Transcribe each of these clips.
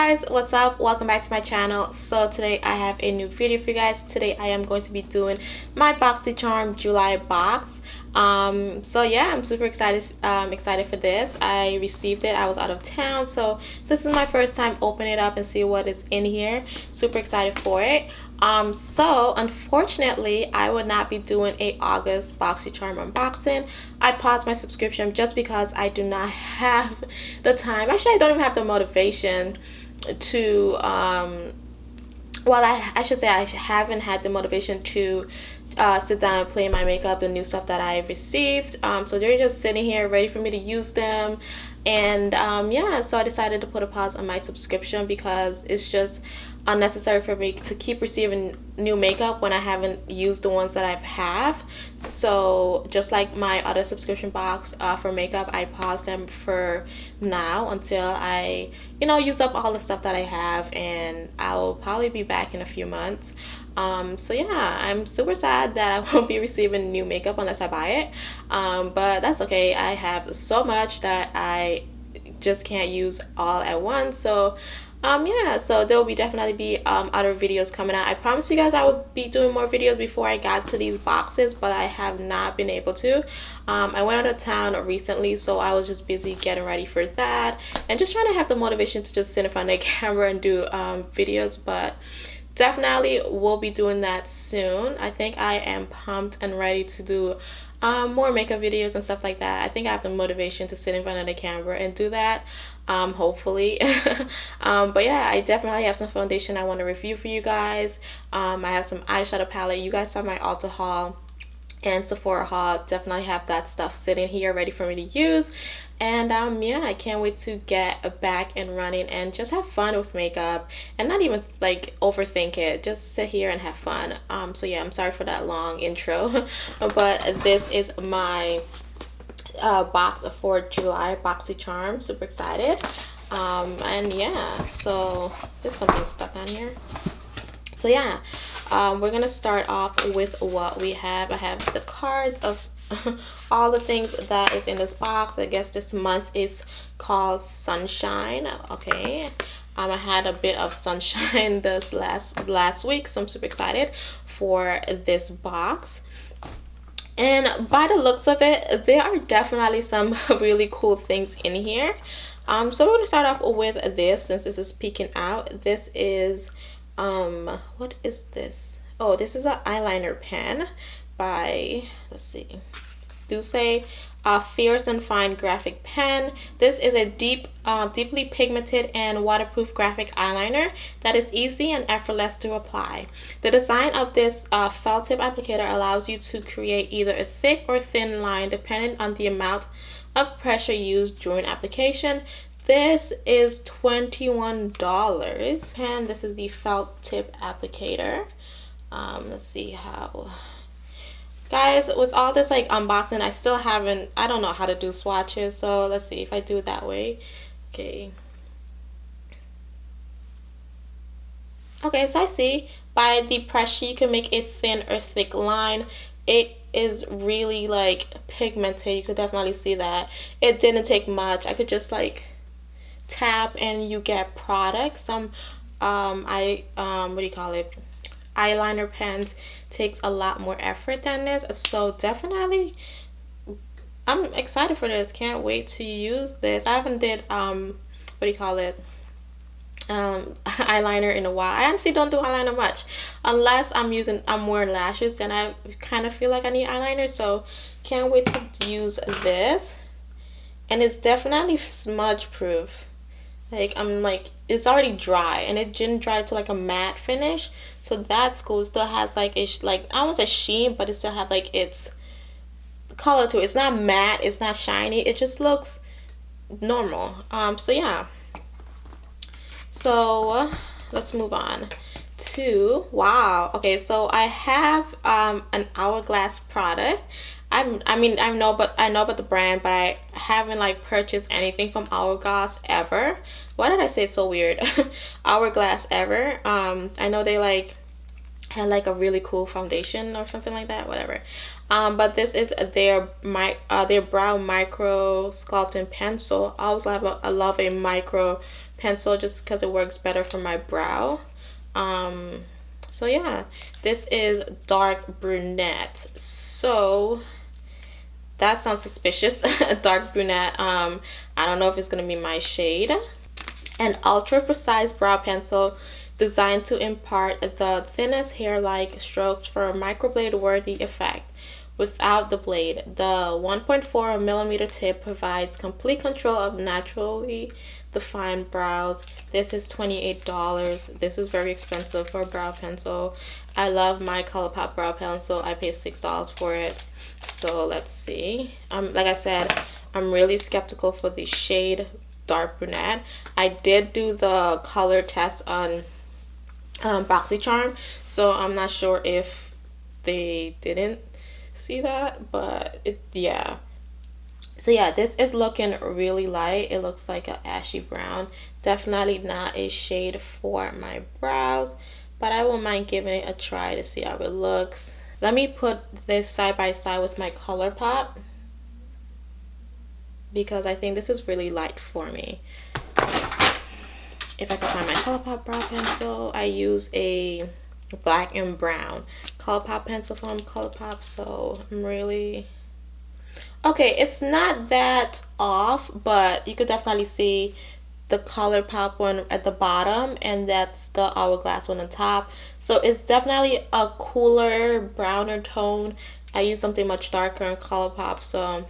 guys, what's up? Welcome back to my channel. So today I have a new video for you guys. Today I am going to be doing my Boxycharm July box. So yeah, I'm super excited for this. I received it. I was out of town, so this is my first time opening it up and see what is in here. Super excited for it. So unfortunately I would not be doing a August Boxycharm unboxing. I paused my subscription just because I do not have the time. Actually, I don't even have the motivation to well, I should say I haven't had the motivation to sit down and play my makeup, the new stuff that I received. So they're just sitting here ready for me to use them. And yeah, so I decided to put a pause on my subscription because it's just unnecessary for me to keep receiving new makeup when I haven't used the ones that I have. So just like my other subscription box for makeup, I paused them for now until I use up all the stuff that I have, and I'll probably be back in a few months. So yeah, I'm super sad that I won't be receiving new makeup unless I buy it, but that's okay. I have so much that I just can't use all at once. So yeah, so there will definitely be other videos coming out. I promised you guys I would be doing more videos before I got to these boxes, but I have not been able to. I went out of town recently, so I was just busy getting ready for that and just trying to have the motivation to just sit in front of the camera and do videos. But definitely will be doing that soon. I think I am pumped and ready to do more makeup videos and stuff like that. I think I have the motivation to sit in front of the camera and do that, hopefully. But yeah, I definitely have some foundation I want to review for you guys. I have some eyeshadow palette. You guys saw my Ulta haul and Sephora haul. Definitely have that stuff sitting here ready for me to use. And yeah, I can't wait to get back and running and just have fun with makeup and not even like overthink it. Just sit here and have fun. So yeah, I'm sorry for that long intro, but this is my box for July Boxycharm. Super excited. And yeah, so there's something stuck on here. So yeah, we're gonna start off with what we have. I have the cards of all the things that is in this box. I guess this month is called Sunshine. Okay. I had a bit of sunshine this last week, so I'm super excited for this box. And by the looks of it, there are definitely some really cool things in here. So we're gonna start off with this, since this is peeking out. This is what is this? Oh, this is an eyeliner pen by, let's see, Doucce, Fierce and Fine Graphic Pen. This is a deeply pigmented and waterproof graphic eyeliner that is easy and effortless to apply. The design of this felt tip applicator allows you to create either a thick or thin line depending on the amount of pressure used during application. This is $21, and this is the felt tip applicator. Let's see how. Guys, with all this like unboxing, I don't know how to do swatches, so let's see if I do it that way. Okay, so I see by the pressure you can make a thin or thick line. It is really like pigmented. You could definitely see that. It didn't take much. I could just like tap and you get product. Some what do you call it, eyeliner pens takes a lot more effort than this, so definitely I'm excited for this. Can't wait to use this. I haven't did what do you call it, eyeliner in a while. I honestly don't do eyeliner much unless I'm wearing lashes, then I kind of feel like I need eyeliner. So can't wait to use this, and it's definitely smudge proof. Like it's already dry, and it didn't dry to like a matte finish, so that's cool. It still has like I won't say sheen, but it still have like its color to it. It's not matte, it's not shiny, it just looks normal. So yeah, so let's move on to, wow, okay, so I have an Hourglass product. I know about the brand, but I haven't like purchased anything from Hourglass ever. Why did I say it so weird? Hourglass ever. I know they like had like a really cool foundation or something like that, whatever. But this is their brow micro sculpting pencil. I always love a micro pencil just because it works better for my brow. So yeah, this is dark brunette. So that sounds suspicious. Dark brunette. I don't know if it's gonna be my shade. An ultra precise brow pencil designed to impart the thinnest hair-like strokes for a microblade worthy effect. Without the blade, the 1.4 millimeter tip provides complete control of naturally defined brows. This is $28. This is very expensive for a brow pencil. I love my ColourPop brow pencil. I paid $6 for it. So let's see. Like I said, I'm really skeptical for the shade dark brunette. I did do the color test on Boxycharm, so I'm not sure if they didn't see that, but yeah. So yeah, this is looking really light. It looks like an ashy brown. Definitely not a shade for my brows, but I won't mind giving it a try to see how it looks. Let me put this side by side with my ColourPop because I think this is really light for me. If I can find my ColourPop brow pencil, I use a black and brown ColourPop pencil from ColourPop, so I'm really okay. It's not that off, but you could definitely see the ColourPop one at the bottom, and that's the Hourglass one on top. So it's definitely a cooler, browner tone. I use something much darker in ColourPop, so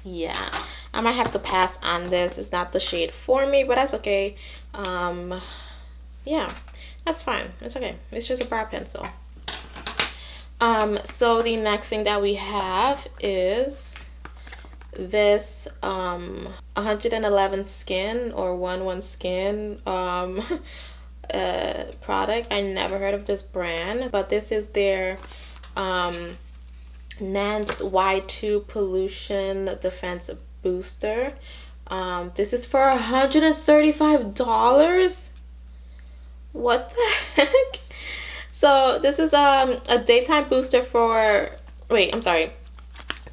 yeah, I might have to pass on this. It's not the shade for me, but that's okay. Yeah, that's fine. It's okay. It's just a brow pencil. So the next thing that we have is this 111 Skin or 11 Skin product. I never heard of this brand, but this is their Nance Y2 Pollution Defense Booster. This is for $135. What the heck? So this is a daytime booster for, wait, I'm sorry.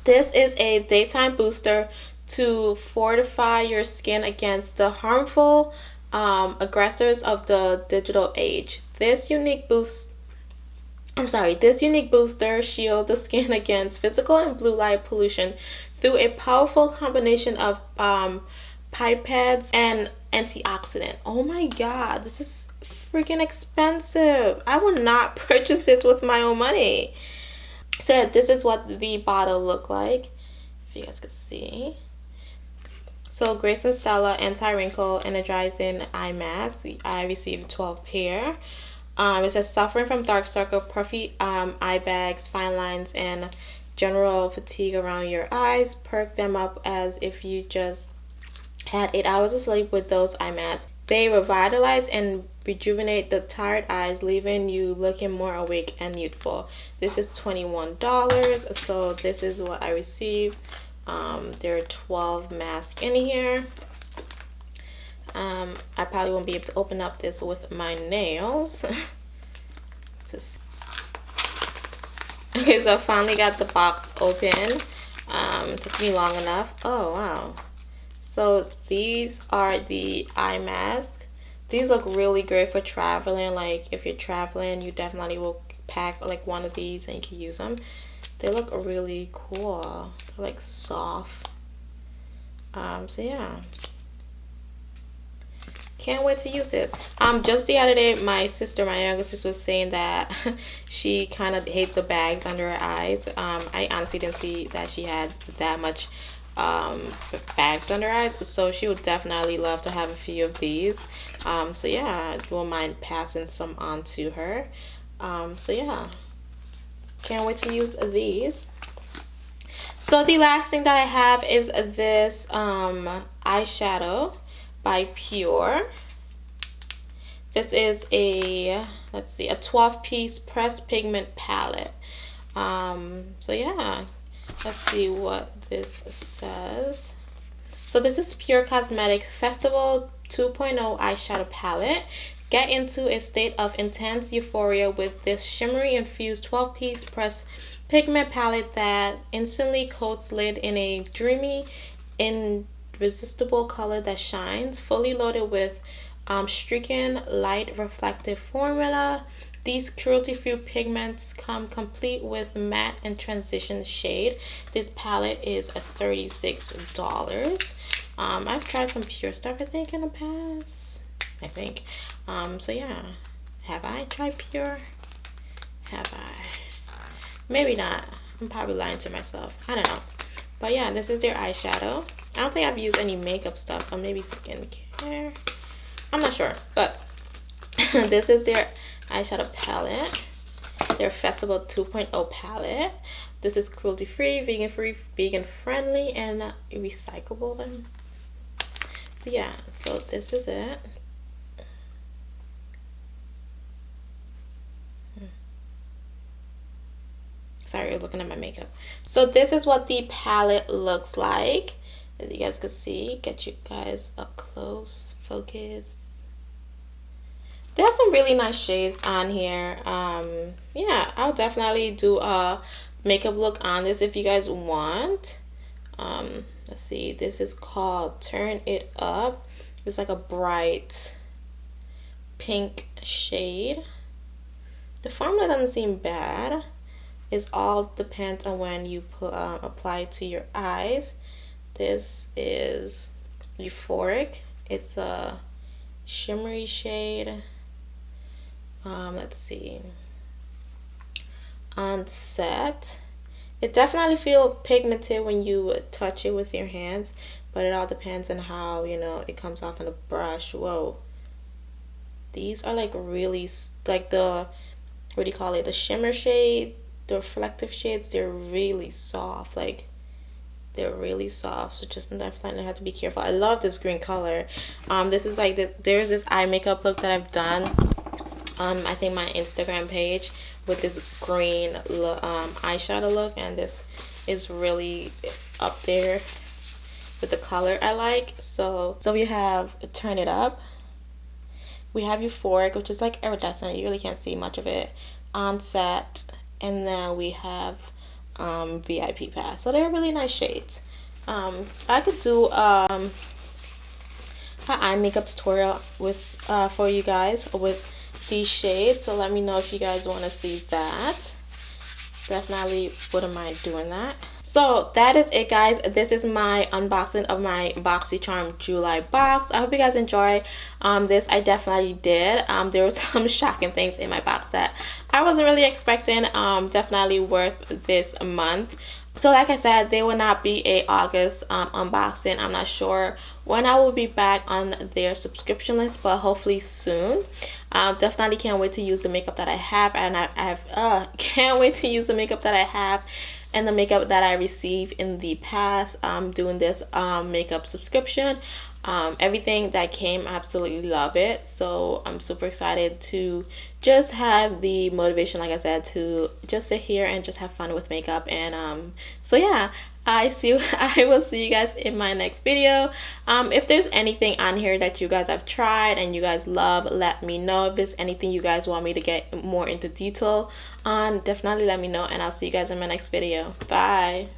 This is a daytime booster to fortify your skin against the harmful aggressors of the digital age. This unique booster shields the skin against physical and blue light pollution through a powerful combination of pipettes and antioxidant. Oh my god, this is freaking expensive. I would not purchase this with my own money. So yeah, this is what the bottle looked like, if you guys could see. So Grace and Stella Anti-Wrinkle Energizing Eye Mask. I received 12 pair. It says suffering from dark circle, puffy eye bags, fine lines, and general fatigue around your eyes. Perk them up as if you just had 8 hours of sleep with those eye masks. They revitalize and rejuvenate the tired eyes, leaving you looking more awake and youthful. This is $21, so this is what I received. There are 12 masks in here. I probably won't be able to open up this with my nails. Okay, so I finally got the box open. Took me long enough. Oh wow. So these are the eye masks. These look really great for traveling. Like if you're traveling, you definitely will pack like one of these and you can use them. They look really cool. They're like soft. So yeah. Can't wait to use this. Just the other day, my younger sister was saying that she kind of hates the bags under her eyes. I honestly didn't see that she had that much bags under her eyes, so she would definitely love to have a few of these. So yeah, I won't mind passing some on to her. So yeah, can't wait to use these. So the last thing that I have is this eyeshadow by Pure. This is a, let's see, a 12-piece pressed pigment palette. So yeah, let's see what this says. So this is Pure Cosmetic Festival 2.0 eyeshadow palette. Get into a state of intense euphoria with this shimmery infused 12-piece pressed pigment palette that instantly coats lid in a dreamy irresistible color that shines, fully loaded with streaking light reflective formula. These cruelty-free pigments come complete with matte and transition shade. This palette is $36. I've tried some pure stuff, I think, in the past. I think. So yeah. Have I tried pure? Have I? Maybe not. I'm probably lying to myself. I don't know. But yeah, this is their eyeshadow. I don't think I've used any makeup stuff, or maybe skincare. I'm not sure. But this is their eyeshadow palette. Their Festival 2.0 palette. This is cruelty-free, vegan-free, vegan-friendly, and recyclable. So yeah, so this is it. Sorry, you're looking at my makeup. So this is what the palette looks like. As you guys can see, get you guys up close, focus. They have some really nice shades on here. Yeah, I'll definitely do a makeup look on this if you guys want. Let's see, this is called Turn It Up. It's like a bright pink shade. The formula doesn't seem bad. It all depends on when you apply it to your eyes. This is Euphoric. It's a shimmery shade. Let's see. On set, it definitely feels pigmented when you touch it with your hands, but it all depends on how, you know, it comes off on the brush. Whoa. These are like really, like the, what do you call it? The shimmer shade. The reflective shades, they're really soft. Like, they're really soft. So just definitely have to be careful. I love this green color. This is like there's this eye makeup look that I've done on I think my Instagram page with this green eyeshadow look, and this is really up there with the color I like. So we have Turn It Up. We have Euphoric, which is like iridescent. You really can't see much of it. On Set. And then we have VIP Pass. So they're really nice shades. I could do an eye makeup tutorial with for you guys with these shades. So let me know if you guys want to see that. Definitely wouldn't mind doing that. So that is it, guys. This is my unboxing of my Boxycharm July box. I hope you guys enjoy this. I definitely did. There were some shocking things in my box that I wasn't really expecting. Definitely worth this month. So like I said, there will not be a August unboxing. I'm not sure when I will be back on their subscription list, but hopefully soon. Definitely can't wait to use the makeup that I have, and can't wait to use the makeup that I have and the makeup that I received in the past doing this makeup subscription. Everything that came, I absolutely love it. So I'm super excited to just have the motivation, like I said, to just sit here and just have fun with makeup. And so yeah, I will see you guys in my next video. If there's anything on here that you guys have tried and you guys love, let me know. If there's anything you guys want me to get more into detail on, definitely let me know, and I'll see you guys in my next video. Bye.